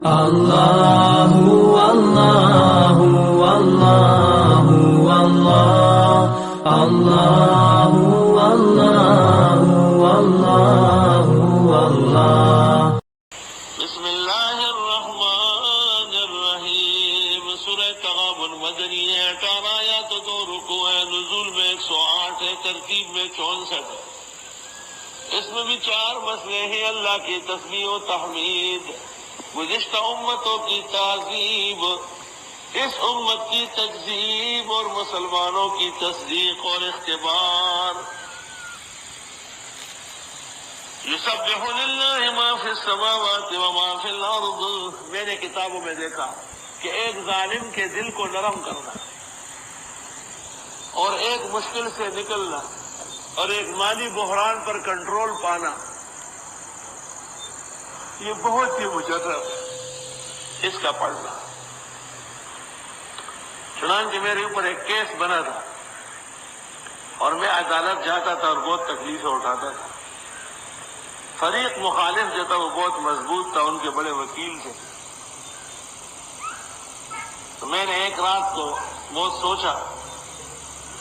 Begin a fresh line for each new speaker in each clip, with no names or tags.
اللہ اللہ اللہ اللہ اللہ اللہ اللہ اللہ۔
بسم اللہ الرحمن الرحیم۔ سورہ تغابن مدنی ہے، 18 آیات تو 2 رکوع ہے، نزول میں 108 ہے، ترتیب میں 64 ہے۔ اس میں بھی 4 مسئلے ہیں: اللہ کی تسبیح و تحمید، گزشتہ امتوں کی تعظیم، اس امت کی تکذیب اور مسلمانوں کی تصدیق اور اختبار۔ یسبح للہ ما فی السماوات وما فی الارض۔ میں نے کتابوں میں دیکھا کہ ایک ظالم کے دل کو نرم کرنا اور ایک مشکل سے نکلنا اور ایک مالی بحران پر کنٹرول پانا، یہ بہت ہی مجرب ہے اس کا پڑھنا۔ چنانچہ میرے اوپر ایک کیس بنا تھا اور میں عدالت جاتا تھا اور بہت تکلیفیں اٹھاتا تھا۔ فریق مخالف جو تھا وہ بہت مضبوط تھا، ان کے بڑے وکیل تھے۔ تو میں نے ایک رات کو بہت سوچا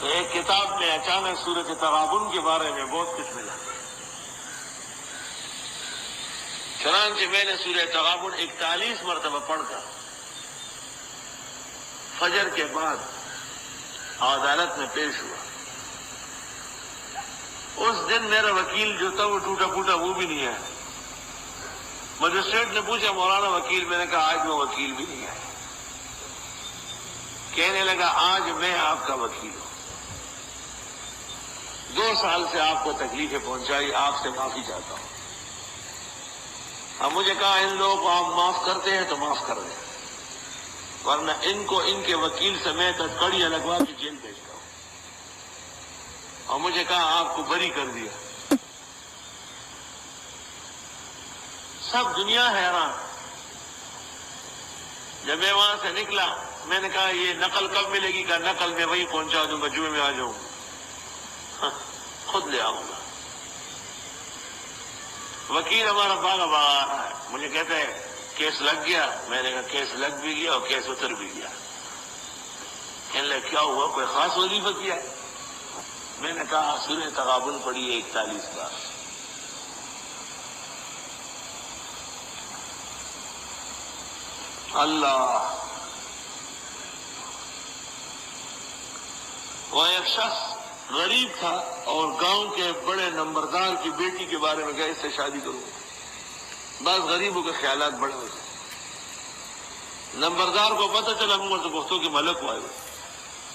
تو ایک کتاب میں اچانک سورۃ تغابن کے بارے میں بہت کچھ ملا۔ چنانچہ میں نے سورۃ تغابن 41 مرتبہ پڑھ کر فجر کے بعد عدالت میں پیش ہوا۔ اس دن میرا وکیل جو تھا وہ ٹوٹا پھوٹا وہ بھی نہیں ہے۔ مجسٹریٹ نے پوچھا مولانا وکیل، میں نے کہا آج وہ وکیل بھی نہیں ہے۔ کہنے لگا آج میں آپ کا وکیل ہوں، 2 سال سے آپ کو تکلیفیں پہنچائی، آپ سے معافی چاہتا ہوں۔ اب مجھے کہا ان لوگوں کو آپ معاف کرتے ہیں تو معاف کر دیں، ورنہ ان کو ان کے وکیل سمیت کڑیاں لگوا کے جیل بھیجتا ہوں۔ اور مجھے کہا آپ کو بری کر دیا۔ سب دنیا حیران۔ جب میں وہاں سے نکلا میں نے کہا یہ نقل کب ملے گی؟ کہا نقل میں وہی پہنچا دوں گا، جمعے میں آ جاؤں خود لے آؤں گا۔ وکیل ہمارا باغ باغ آ رہا ہے، مجھے کہتا ہے کیس لگ گیا؟ میں نے کہا کیس لگ بھی گیا اور کیس اتر بھی گیا۔ کہنے لگا کیا ہوا، کوئی خاص وظیفہ کیا ہے؟ میں نے کہا سورہ تغابن پڑھی ہے 41 بار۔ اللہ، وہ ایک شخص غریب تھا اور گاؤں کے بڑے نمبردار کی بیٹی کے بارے میں کہا اس سے شادی کروں۔ بعض غریبوں کے خیالات بڑے ہوتے ہیں۔ نمبردار کو پتہ چلا عمر تو بختوں کے ملک ہوئے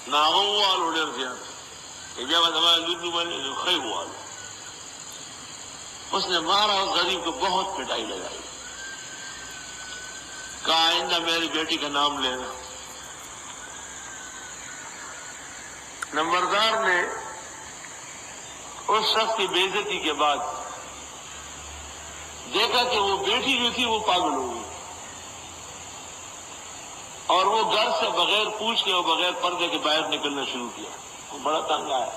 ناغو والو ڈیر زیادہ اجابت ہمارے لدو والے جو خیب والو، اس نے مارا اس غریب کو، بہت پٹائی لگائی۔ کہا آئندہ میری بیٹی کا نام لینا۔ نمبردار نے اس شخص کی بے عزتی کے بعد دیکھا کہ وہ بیٹی جو تھی وہ پاگل ہو گئی اور وہ گھر سے بغیر پوچھ کے اور بغیر پردے کے باہر نکلنا شروع کیا۔ وہ بڑا تنگ آیا،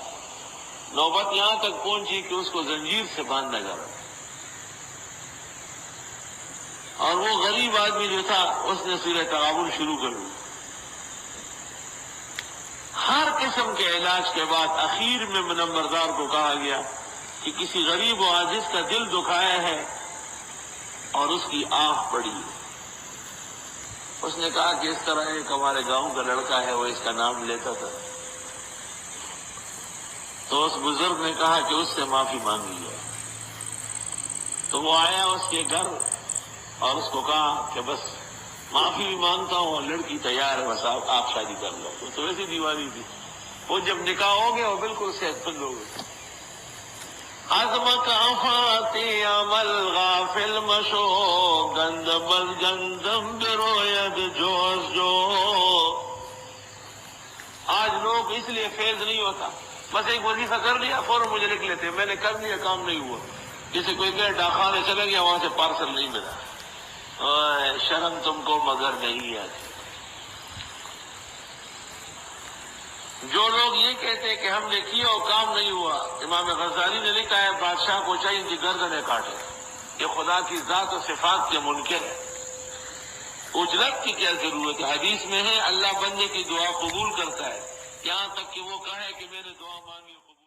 نوبت یہاں تک پہنچی کہ اس کو زنجیر سے باندھا جا رہا اور وہ غریب آدمی جو تھا اس نے سورہ تغابن شروع کر دی۔ ہر قسم کے علاج کے بعد اخیر میں نمبردار کو کہا گیا کہ کسی غریب و عاجز کا دل دکھایا ہے اور اس کی آہ پڑی ہے۔ اس نے کہا کہ اس طرح ایک ہمارے گاؤں کا لڑکا ہے، وہ اس کا نام لیتا تھا۔ تو اس بزرگ نے کہا کہ اس سے معافی مانگی ہے۔ تو وہ آیا اس کے گھر اور اس کو کہا کہ بس معافی بھی مانگتا ہوں اور لڑکی تیار ہے، بس آپ شادی کر لو۔ وہ تو ویسی دیوانی تھی، وہ جب نکاح ہو گیا وہ بالکل صحت مند ہو گئی۔ عظمت افاتی عمل غافل مشو، گند بل گندم بروید جوش جو۔ آج لوگ اس لیے فیض نہیں ہوتا، بس ایک وظیفہ کر لیا فوراً مجھے لکھ لیتے، میں نے کر لیا کام نہیں ہوا۔ جیسے کوئی کہ ڈاکخانے چلا گیا وہاں سے پارسل نہیں ملا، شرم تم کو مگر نہیں آتی۔ جو لوگ یہ کہتے ہیں کہ ہم نے کیا اور کام نہیں ہوا، امام غزالی نے لکھا ہے بادشاہ کو چاہیے ان کی گردنیں کاٹے، یہ خدا کی ذات و صفات کے منکر ہے۔ اجرت کی کیا ضرورت ہے؟ حدیث میں ہے اللہ بندے کی دعا قبول کرتا ہے، یہاں تک کہ وہ کہے کہ میں نے دعا مانگی قبول